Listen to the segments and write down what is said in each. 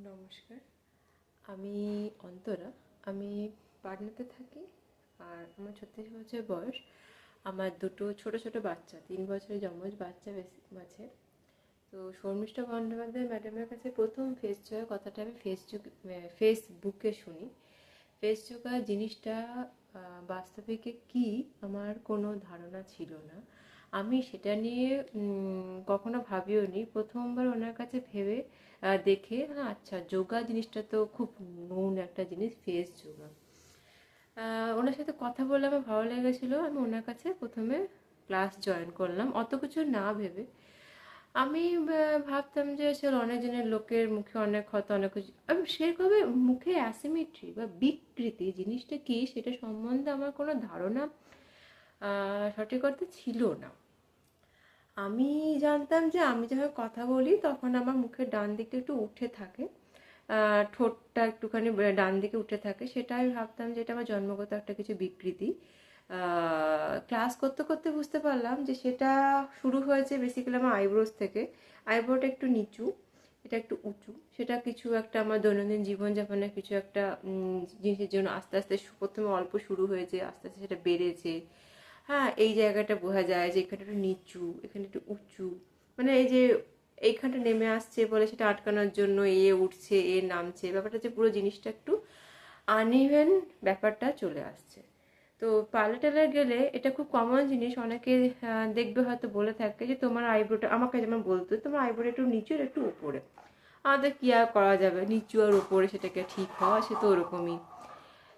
নমস্কার, আমি অন্তরা। আমি পাটনাতে থাকি। আর আমার 36 বছর বয়স। আমার দুটো ছোট ছোট বাচ্চা, 3 বছরের যমজ বাচ্চা বেশি আছে। তো শর্মিষ্ঠা বন্দ্যোপাধ্যায় ম্যাডামের কাছে প্রথম ফেস জয় কথাটা আমি ফেসবুকে শুনি। ফেস যোগা জিনিসটা বাস্তবিকে কি আমার কোনো ধারণা ছিল না। আমি সেটা নিয়ে কখনো ভাবিও নি। প্রথমবার ওনার কাছে ভেবে দেখে, হ্যাঁ আচ্ছা, যোগা জিনিসটা তো খুব নতুন একটা জিনিস, ফেস যোগা। ওনার সাথে কথা বলে আমার ভালো লেগেছিলো। আমি ওনার কাছে প্রথমে ক্লাস জয়েন করলাম, অত কিছু না ভেবে। আমি ভাবতাম যে আসলে অনেকজনের লোকের মুখে অনেক হয়তো অনেক কিছু, আমি সেভাবে মুখে অ্যাসিমেট্রি বা বিকৃতি জিনিসটা কি সেটা সম্বন্ধে আমার কোনো ধারণা সঠিক অর্থে ছিল না। আমি জানতাম যে আমি যখন কথা বলি তখন আমার মুখের ডান দিকটা একটু উঠে থাকে, ঠোঁটটা একটুখানি ডান দিকে উঠে থাকে। সেটা আমি ভাবতাম যে এটা আমার জন্মগত একটা কিছু বিকৃতি। ক্লাস করতে করতে বুঝতে পারলাম যে সেটা শুরু হয়েছে বেসিক্যালি আমার আইব্রোস থেকে। আইব্রোটা একটু নিচু, এটা একটু উঁচু। সেটা কিছু একটা আমার দৈনন্দিন জীবনযাপনের কিছু একটা জিনিসের জন্য আস্তে আস্তে প্রথমে অল্প শুরু হয়েছে, আস্তে আস্তে সেটা বেড়েছে। হ্যাঁ, এই জায়গাটা বোঝা যায় যে এখানে একটু নিচু, এখানে একটু উঁচু। মানে এই যে এইখানটা নেমে আসছে বলে সেটা আটকানোর জন্য এ উঠছে, এ নামছে, ব্যাপারটা যে পুরো জিনিসটা একটু আনইভেন ব্যাপারটা চলে আসছে। তো পার্লার টার্লার গেলে এটা খুব কমন জিনিস। অনেকে দেখবে হয়তো বলে থাকে যে তোমার আইব্রোটা, আমাকে যেমন বলতো তোমার আইব্রোটা একটু নিচু আর একটু উপরে। আমাদের কি আর করা যাবে, নিচু আর উপরে সেটাকে ঠিক হওয়া, সে তো ওরকমই।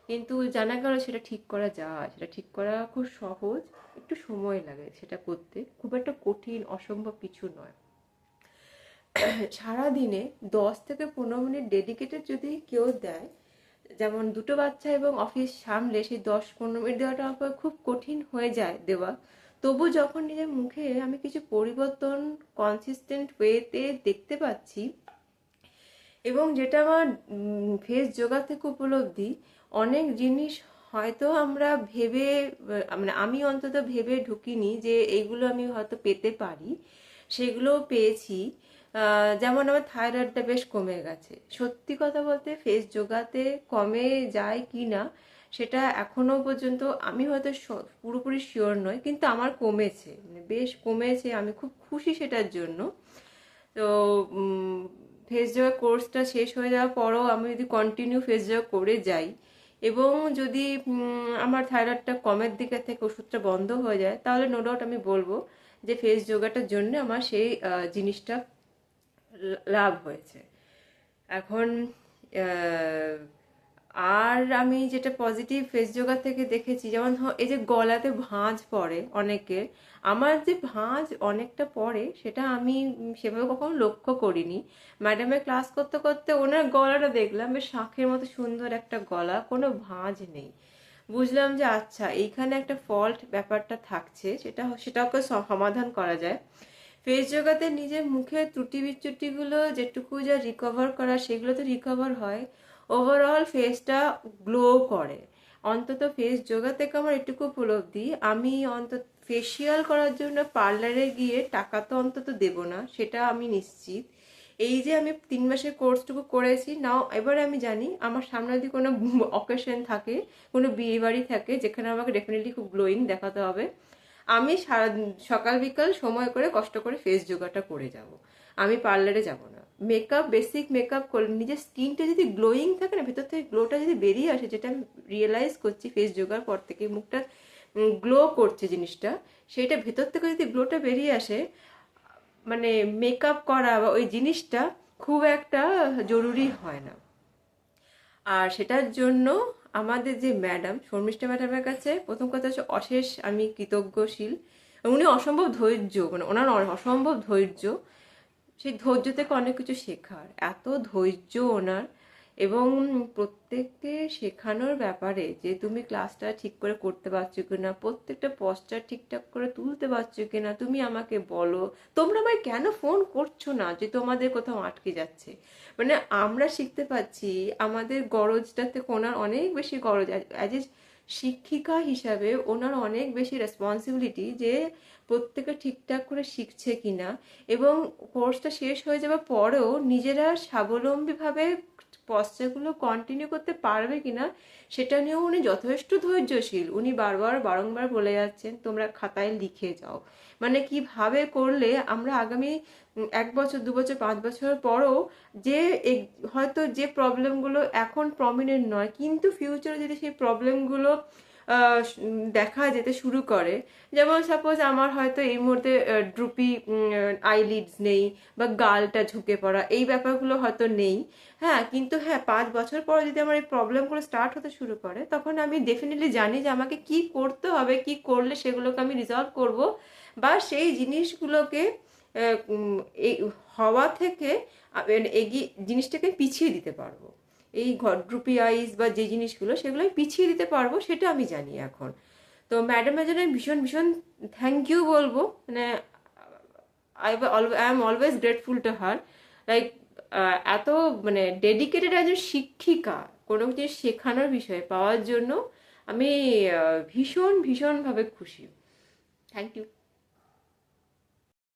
কিন্তু জানা গেল সেটা ঠিক করা যায়, সেটা ঠিক করা খুব সহজ। একটু সময় লাগে সেটা করতে, খুব একটা কঠিন অসম্ভব কিছু নয়। সারাদিনে 10 থেকে 15 মিনিট ডেডিকেটেড যদি কেউ দেয়, যেমন দুটো বাচ্চা এবং অফিস সামলে সেই 10-15 মিনিট দেওয়াটা আমার খুব কঠিন হয়ে যায় দেওয়া। তবু যখন নিজের মুখে আমি কিছু পরিবর্তন কনসিস্টেন্ট ওয়েতে দেখতে পাচ্ছি, এবং যেটা আমার ফেস যোগা থেকে উপলব্ধি, অনেক জিনিস হয়তো আমরা ভেবে, মানে আমি অন্তত ভেবে ঢুকিনি যে এইগুলো আমি হয়তো পেতে পারি, সেগুলোও পেয়েছি। যেমন আমার থাইরয়েডটা বেশ কমে গেছে। সত্যি কথা বলতে ফেস যোগাতে কমে যায় কি না সেটা এখনো পর্যন্ত আমি হয়তো পুরোপুরি শিওর নয়, কিন্তু আমার কমেছে, মানে বেশ কমেছে। আমি খুব খুশি সেটার জন্য। তো ফেস যোগা কোর্সটা শেষ হয়ে যাওয়ার পরও আমি যদি কন্টিনিউ ফেস যোগা করে যাই, এবং যদি আমার থাইরয়েডটা কমের দিকে থেকে ওষুধটা বন্ধ হয়ে যায়, তাহলে নো ডাউট আমি বলবো যে ফেস যোগাটার জন্য আমার সেই জিনিসটা লাভ হয়েছে। এখন আর আমি যেটা পজিটিভ ফেস যোগা থেকে দেখেছি, যেমন এই যে গলাতে ভাঁজ পড়ে অনেকের, আমার যে ভাঁজ অনেকটা পড়ে সেটা আমি সেভাবে কখনো লক্ষ্য করিনি। ম্যাডামের ক্লাস করতে করতে ওনার গলাটা দেখলাম বেশ শাঁখের মতো সুন্দর একটা গলা, কোনো ভাঁজ নেই। বুঝলাম যে আচ্ছা এইখানে একটা ফল্ট ব্যাপারটা থাকছে, সেটাকে সমাধান করা যায়। ফেস যোগাতে নিজের মুখের ত্রুটি বিচ্যুতিগুলো যেটুকু যা রিকভার করা সেগুলো তো রিকভার হয়। ওভারঅল ফেসটা গ্লো করে। অন্তত ফেস যোগা থেকে আমার এটুকু উপলব্ধি, আমি অন্তত ফেসিয়াল করার জন্য পার্লারে গিয়ে টাকা তো অন্তত দেবো না, সেটা আমি নিশ্চিত। এই যে আমি 3 মাসের কোর্সটুকু করেছি নাও, এবারে আমি জানি আমার সামনে যদি কোনো অকেশন থাকে, কোনো বিয়ে বাড়ি থাকে যেখানে আমাকে ডেফিনেটলি খুব গ্লোয়িং দেখাতে হবে, আমি সারা সকাল বিকাল সময় করে কষ্ট করে ফেস যোগাটা করে যাব। আমি পার্লারে যাব না। মেকআপ, বেসিক মেকআপ করলে নিজের স্কিনটা যদি গ্লোয়িং থাকে না, ভেতর থেকে গ্লোটা যদি বেরিয়ে আসে, যেটা আমি রিয়েলাইজ করছি ফেস যোগার পর থেকে, মুখটা গ্লো করছে জিনিসটা, সেটা ভেতর থেকে যদি গ্লোটা বেরিয়ে আসে, মানে মেকআপ করা বা ওই জিনিসটা খুব একটা জরুরি হয় না। আর সেটার জন্য আমাদের যে ম্যাডাম শর্মিষ্ঠা ম্যাডামের কাছে প্রথম কথা হচ্ছে অশেষ আমি কৃতজ্ঞশীল। উনি অসম্ভব ধৈর্য, মানে ওনার অসম্ভব ধৈর্য। সেই ধৈর্য থেকে অনেক কিছু শেখার, এত ধৈর্য ওনার। এবং প্রত্যেককে শেখানোর ব্যাপারে যে তুমি ক্লাসটা ঠিক করে করতে পারছো কিনা, প্রত্যেকটা পস্টার ঠিকঠাক করে তুলতে পারছো কিনা, তুমি আমাকে বলো। তোমরা আমায় কেন ফোন করছো না যে তোমাদের কোথাও আটকে যাচ্ছে। মানে আমরা শিখতে পাচ্ছি, আমাদের গরজটা থেকে ওনার অনেক বেশি গরজ। অ্যাজ এ শিক্ষিকা হিসাবে ওনার অনেক বেশি রেসপন্সিবিলিটি যে প্রত্যেকে ঠিকঠাক করে শিখছে কিনা, এবং কোর্সটা শেষ হয়ে যাওয়ার পরেও নিজেরা স্বাবলম্বীভাবে পশ্চাৎগুলো কন্টিনিউ করতে পারবে কিনা সেটা নিয়েও উনি যথেষ্ট ধৈর্যশীল। উনি বারবার বারংবার বলে যাচ্ছেন তোমরা খাতায় লিখে যাও, মানে কিভাবে করলে আমরা আগামী 1 বছর 2 বছর 5 বছর পরও যে হয়তো যে প্রবলেমগুলো এখন প্রমিনেন্ট নয়, কিন্তু ফিউচারে যদি সেই প্রবলেমগুলো দেখা যেতে শুরু করে, যেমন সাপোজ আমার হয়তো এই মুহূর্তে ড্রুপি আইলিডস নেই, বা গালটা ঝুঁকে পড়া, এই ব্যাপারগুলো হয়তো নেই। হ্যাঁ, কিন্তু হ্যাঁ 5 বছর পর যদি আমার এই প্রবলেমগুলো স্টার্ট হতে শুরু করে, তখন আমি ডেফিনেটলি জানি যে আমাকে কি করতে হবে, কি করলে সেগুলোকে আমি রিজলভ করব, বা সেই জিনিসগুলোকে এই হওয়া থেকে এগিয়ে জিনিসটাকে পিছিয়ে দিতে পারবো। এই ড্রুপি আইস বা যে জিনিসগুলো সেগুলো আমি পিছিয়ে দিতে পারবো, সেটা আমি জানি এখন। তো ম্যাডামের জন্য আমি ভীষণ ভীষণ থ্যাংক ইউ বলবো, মানে I am always grateful to her. Like এত মানে ডেডিকেটেড একজন শিক্ষিকা কোনো কিছু শেখানোর বিষয়ে পাওয়ার জন্য আমি ভীষণ ভীষণভাবে খুশি। Thank you.